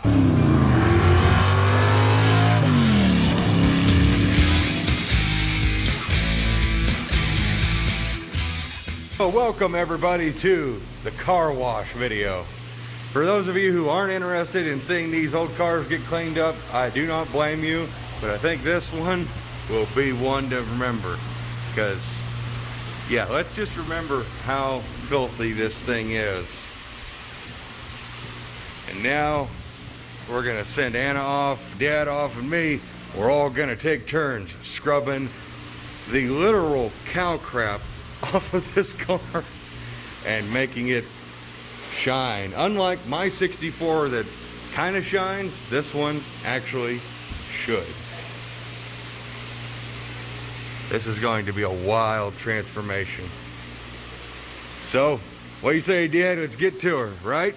Well, welcome everybody to the car wash video. For those of you who aren't interested in seeing these old cars get cleaned up, I do not blame you, but I think this one will be one to remember. Because, yeah, let's just remember how filthy this thing is. And now, we're gonna send Anna off, Dad off, and me. We're all gonna take turns scrubbing the literal cow crap off of this car and making it shine. Unlike my 64 that kind of shines, this one actually should. This is going to be a wild transformation. So, what do you say, Dad? Let's get to her, right?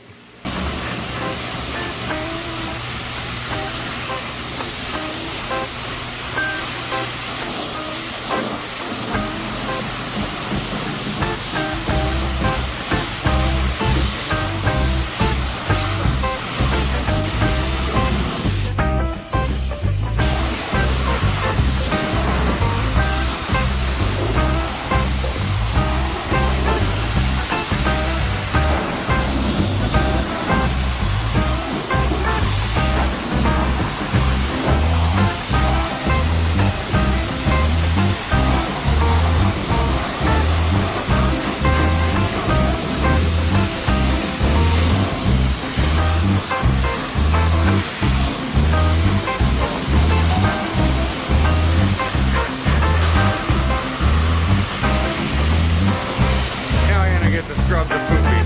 Scrub the poopy.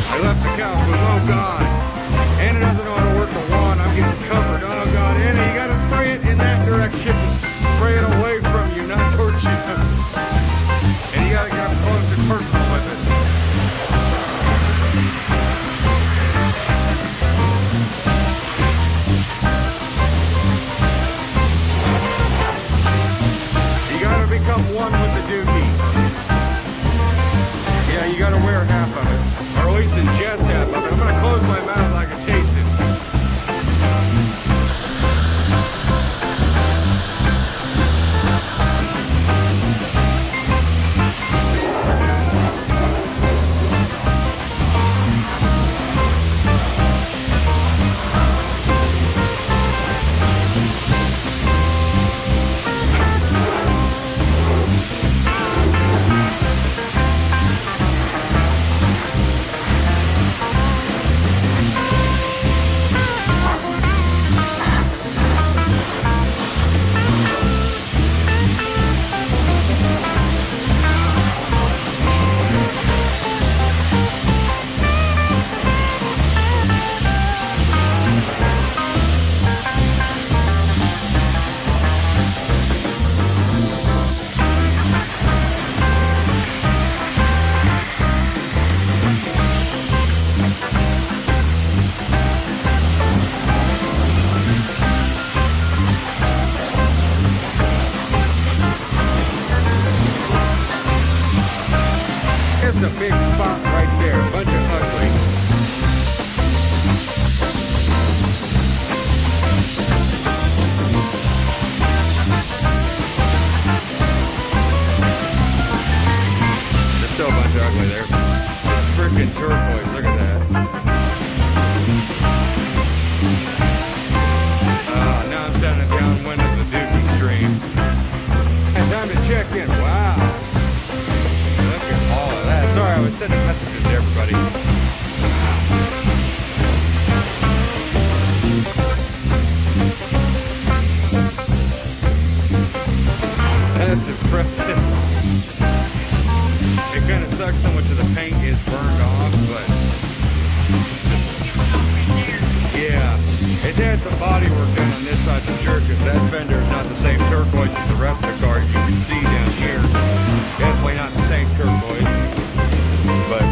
I left the cow food. Oh God. Anna doesn't know how to work the wand. I'm getting covered. Oh God. Anna, you gotta spray it in that direction. Spray it away from you, not towards you. And you gotta get up close and personal with it. You gotta become one with the dookie. Yeah, you gotta wear half of it, or at least ingest half of it. I'm gonna close my mouth so I can taste it. Just a big spot right there, a bunch of ugly. There's still a bunch of ugly there. Freaking turquoise, look at that. Now I'm sounding downwind of the dookie stream. And time to check in. Wow. All of that. Sorry, I was sending messages to everybody. That's impressive. It kind of sucks so much of the paint is burned off, but yeah, it had some body work done on this side for sure, because that fender is not the same turquoise as the rest of the car, as you can see down here. Definitely not the same turquoise, but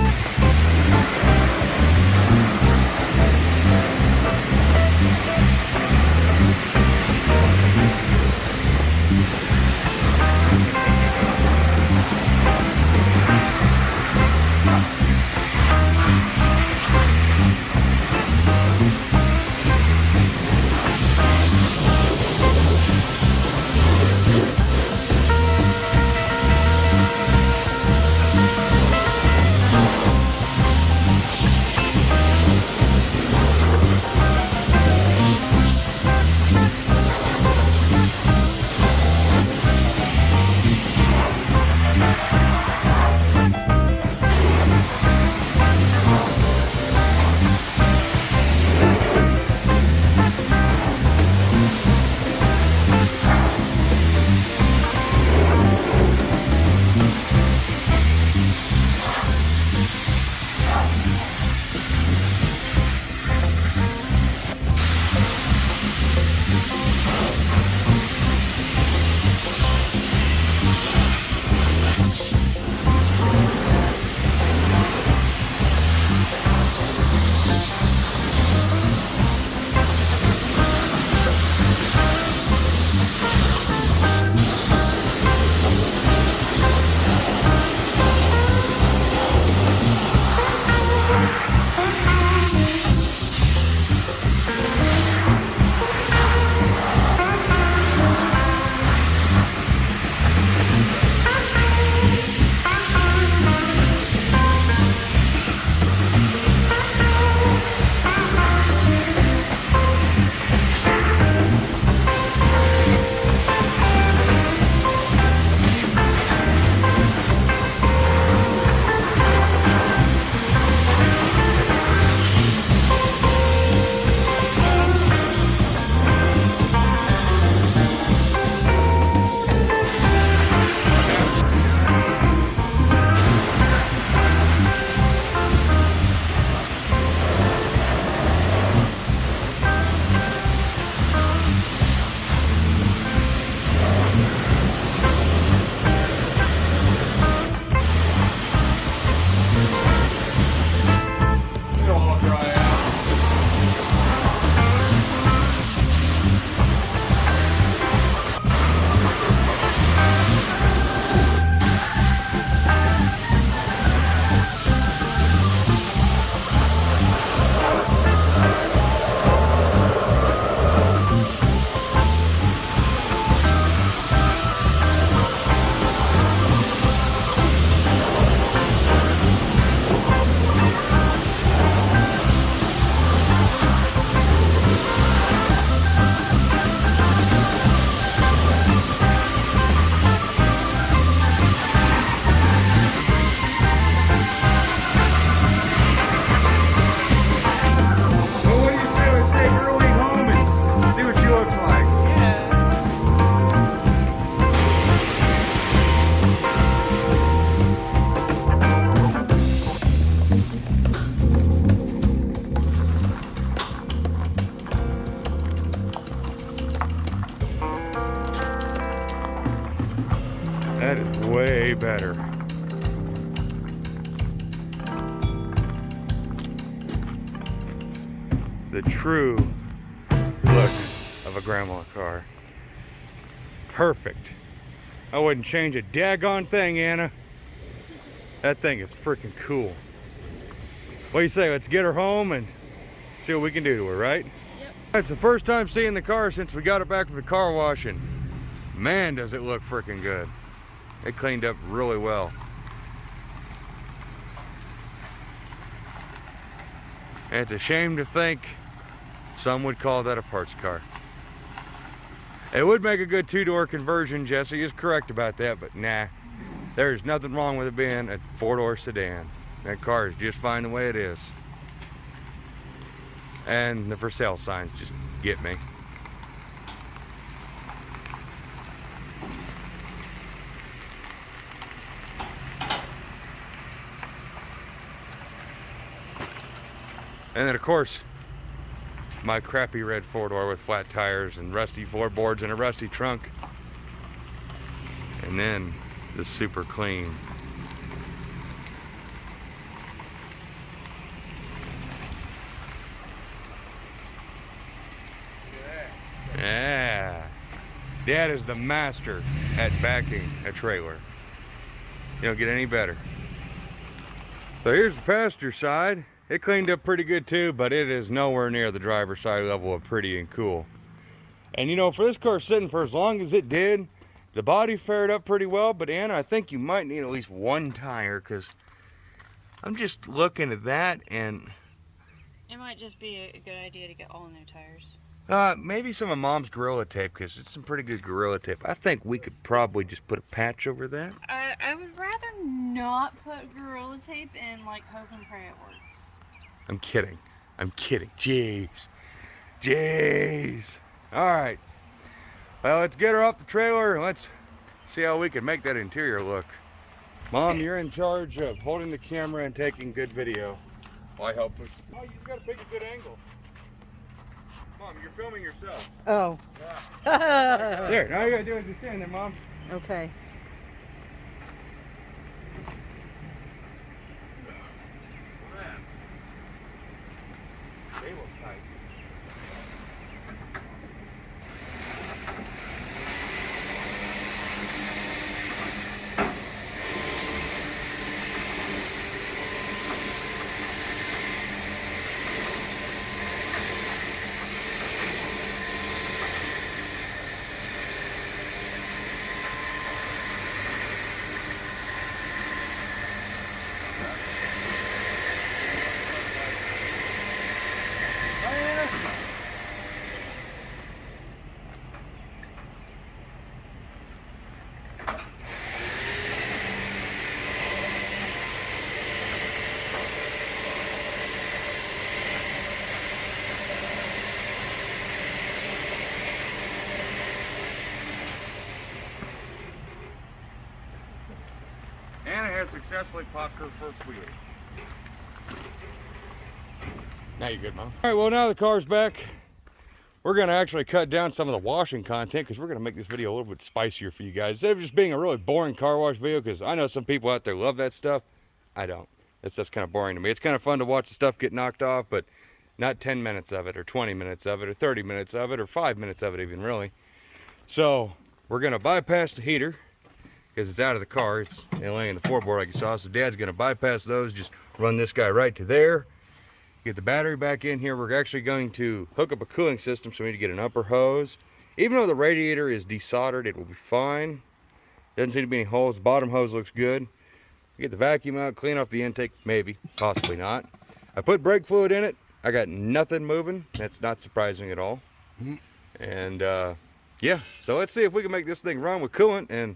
That is way better. The true look of a grandma car. Perfect. I wouldn't change a daggone thing, Anna. That thing is freaking cool. What do you say? Let's get her home and see what we can do to her, right? Yep. It's the first time seeing the car since we got it back from the car wash, and man, does it look freaking good. It cleaned up really well. And it's a shame to think some would call that a parts car. It would make a good two-door conversion. Jesse is correct about that, but nah, there's nothing wrong with it being a four-door sedan. That car is just fine the way it is. And the for sale signs just get me. And then of course, my crappy red four-door with flat tires and rusty floorboards and a rusty trunk. And then the super clean. Yeah. Dad is the master at backing a trailer. You don't get any better. So here's the passenger side. It cleaned up pretty good too, but it is nowhere near the driver's side level of pretty and cool. And you know, for this car sitting for as long as it did, the body fared up pretty well, but Anna, I think you might need at least one tire, because I'm just looking at that and... It might just be a good idea to get all new tires. Maybe some of Mom's Gorilla Tape, because it's some pretty good Gorilla Tape. I think we could probably just put a patch over that. I would rather not put Gorilla Tape and like hope and pray it works. I'm kidding. I'm kidding. Jeez. Jeez. Alright. Well, let's get her off the trailer and let's see how we can make that interior look Mom, you're in charge of holding the camera and taking good video. Why help us? Oh, you just gotta pick a good angle. Mom, you're filming yourself. Oh. Yeah. There, now you gotta do is just stand there, Mom. Okay. Cable's tight. Anna has successfully popped her first wheel. Now you're good, Mom. All right, well, now the car's back. We're gonna actually cut down some of the washing content because we're gonna make this video a little bit spicier for you guys. Instead of just being a really boring car wash video, because I know some people out there love that stuff. I don't. That stuff's kind of boring to me. It's kind of fun to watch the stuff get knocked off, but not 10 minutes of it, or 20 minutes of it, or 30 minutes of it, or 5 minutes of it even, really. So we're gonna bypass the heater because it's out of the car. It's laying in the floorboard like you saw. So Dad's gonna bypass those, just run this guy right to there. Get the battery back in here. We're actually going to hook up a cooling system, so we need to get an upper hose. Even though the radiator is desoldered, it will be fine. Doesn't seem to be any holes. The bottom hose looks good. Get the vacuum out, clean off the intake, maybe, possibly not. I put brake fluid in it. I got nothing moving. That's not surprising at all. And yeah, so let's see if we can make this thing run with coolant and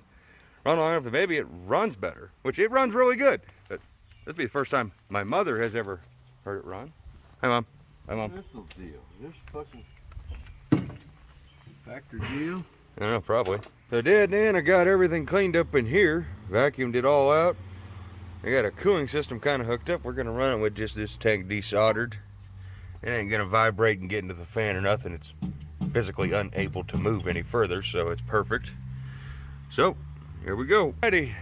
run long enough that maybe it runs better, which it runs really good. But this will be the first time my mother has ever heard it run. Hi, Mom. Hi, Mom. This little deal. This fucking factory deal. I don't know, probably. So Dad and Anna got everything cleaned up in here. Vacuumed it all out. I got a cooling system kind of hooked up. We're going to run it with just this tank desoldered. It ain't going to vibrate and get into the fan or nothing. It's physically unable to move any further, so it's perfect. So, here we go. Ready.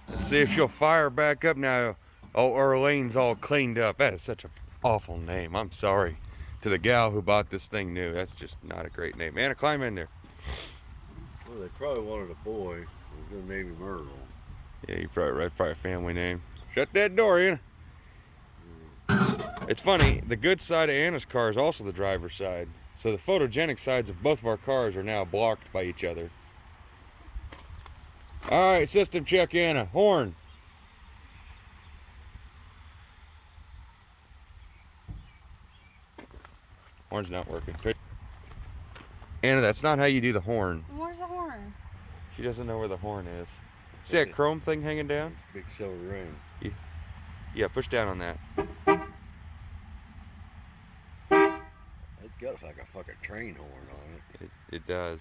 Let's see if she'll fire back up now. Oh, Earlene's all cleaned up. That is such an awful name. I'm sorry to the gal who bought this thing new. That's just not a great name. Anna, climb in there. Well, they probably wanted a boy. They was gonna name him Earl. Yeah, you're probably right. Probably a family name. Shut that door, Anna. It's funny. The good side of Anna's car is also the driver's side. So the photogenic sides of both of our cars are now blocked by each other. All right, system check, Anna. Horn. Horn's not working. Anna, that's not how you do the horn. Where's the horn? She doesn't know where the horn is. See that chrome thing hanging down? Big silver ring. Yeah, push down on that. It's got like a fucking train horn on it. It does.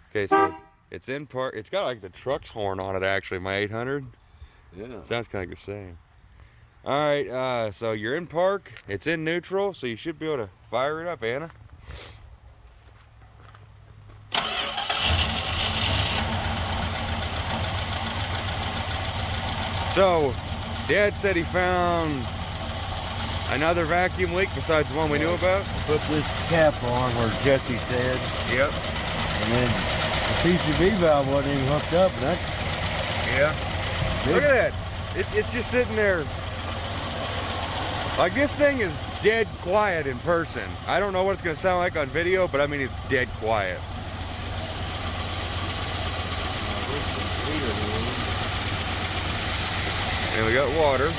Okay, so it's in park. It's got like the truck's horn on it, actually, my 800. Yeah. Sounds kind of the same. All right, so you're in park. It's in neutral, so you should be able to fire it up, Anna. So, Dad said he found another vacuum leak besides the one we knew about. Put this cap on where Jesse said. Yep. And then the PCV valve wasn't even hooked up. And that's Yeah. Look at that. It's just sitting there. Like, this thing is dead quiet in person. I don't know what it's going to sound like on video, but I mean, it's dead quiet. And we got water.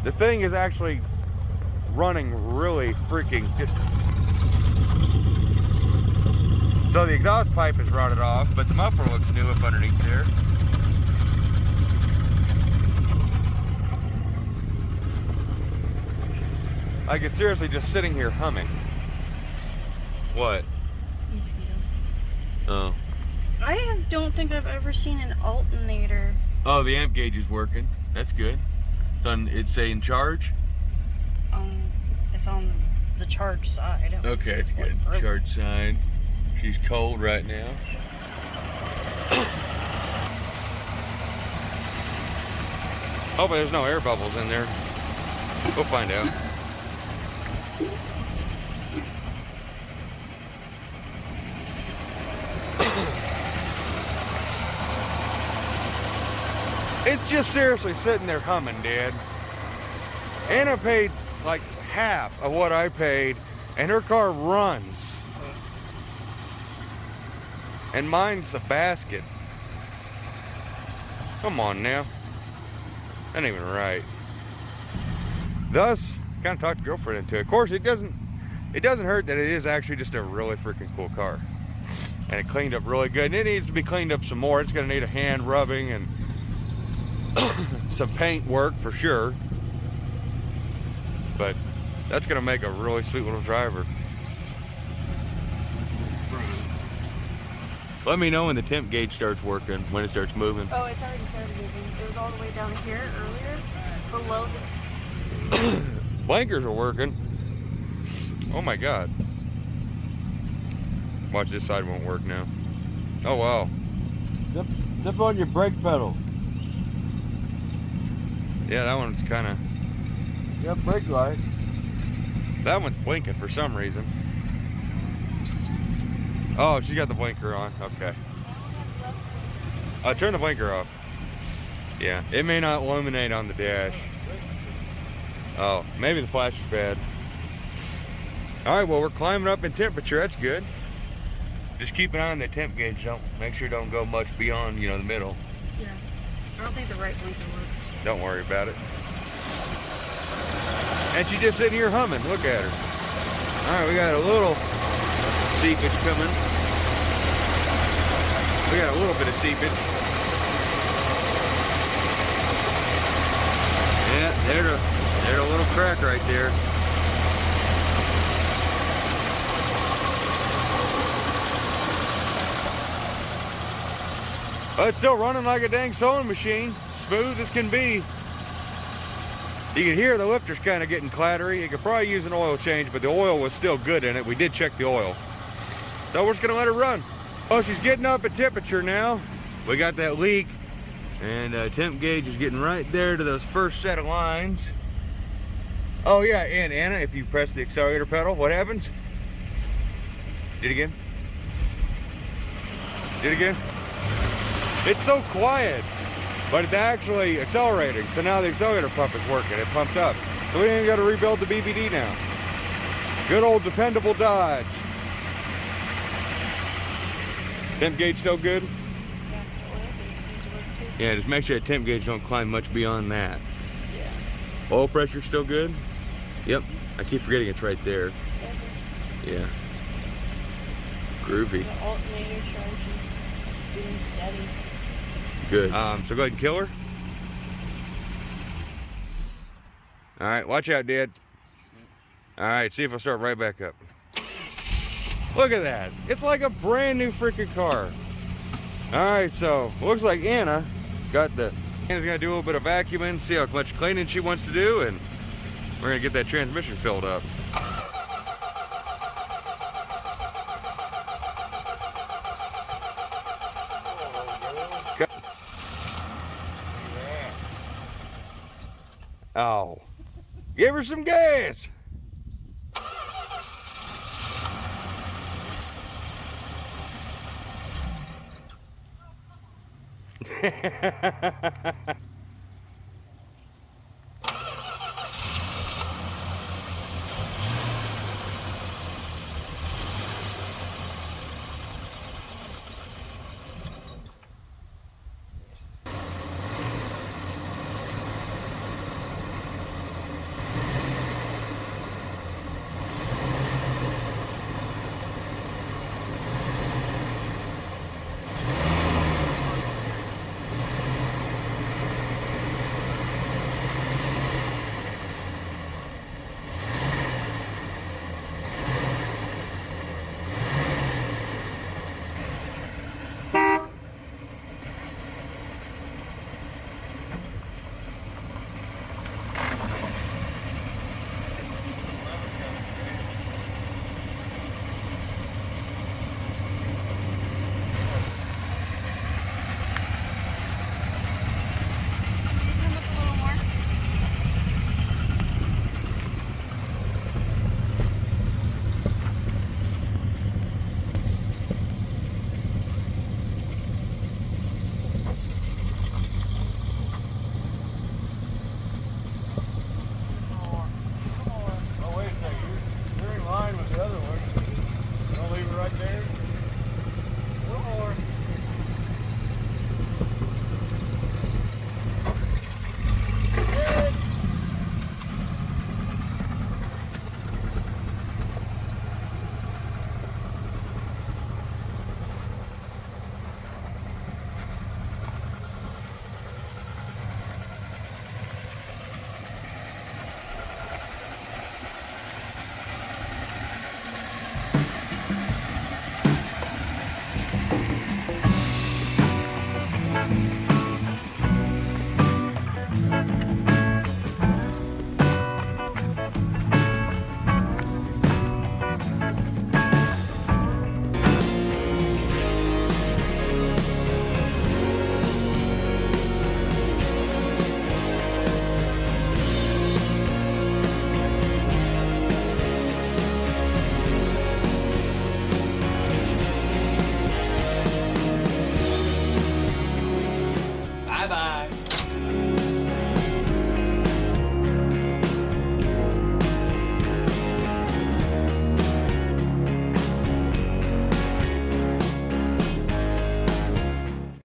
The thing is actually running really freaking just... So the exhaust pipe is rotted off, but the muffler looks new up underneath there. Like, it's seriously just sitting here humming. What? Mosquito. Oh. I don't think I've ever seen an alternator. Oh, the amp gauge is working. That's good. It's saying charge. It's on the charge side. Okay, It's good. like Charge side. She's cold right now. Hopefully there's no air bubbles in there. We'll find out. It's just seriously sitting there humming, Dad. Anna paid like half of what I paid, and her car runs. And mine's a basket. Come on now. That ain't even right. Thus, kind of talked the girlfriend into it. Of course, it doesn't hurt that it is actually just a really freaking cool car. And it cleaned up really good. And it needs to be cleaned up some more. It's gonna need a hand rubbing and some paint work for sure. But that's gonna make a really sweet little driver. Let me know when the temp gauge starts working, when it starts moving. Oh, it's already started moving. It was all the way down here earlier, below this. Blankers are working. Oh my God. Watch, this side won't work now. Oh wow. Step on your brake pedal. Yeah, that one's kind of, Yep, brake light. that one's blinking for some reason. Oh, she got the blinker on. Okay. Turn the blinker off. Yeah, it may not illuminate on the dash. Oh, maybe the flash is bad. All right, well, we're climbing up in temperature. That's good. Just keep an eye on the temp gauge. Don't make sure it don't go much beyond, the middle. Yeah. I don't think the right blinker works. Don't worry about it. And she's just sitting here humming. Look at her. All right, we got a little seepage coming. We got a little bit of seepage. Yeah, there's a little crack right there. Well, it's still running like a dang sewing machine. Smooth as can be. You can hear the lifter's kind of getting clattery. You could probably use an oil change, but the oil was still good in it. We did check the oil. So we're just gonna let her run. Oh, she's getting up at temperature now. We got that leak, and temp gauge is getting right there to those first set of lines. Oh yeah, and Anna, if you press the accelerator pedal, what happens? Do it again. Do it again. It's so quiet, but it's actually accelerating. So now the accelerator pump is working. It pumped up. So we ain't even got to rebuild the BBD now. Good old dependable Dodge. Temp gauge still good? Yeah, the oil gauge seems to work too. Yeah, just make sure that temp gauge don't climb much beyond that. Yeah. Oil pressure still good? Yep. I keep forgetting it's right there. Yeah. Groovy. The alternator charge is spinning steady. Good. So go ahead and kill her. All right, watch out, Dad. All right, see if I'll start right back up. Look at that. It's like a brand new freaking car. All right, so looks like Anna's gonna do a little bit of vacuuming, see how much cleaning she wants to do, and we're gonna get that transmission filled up. Oh, give her some gas.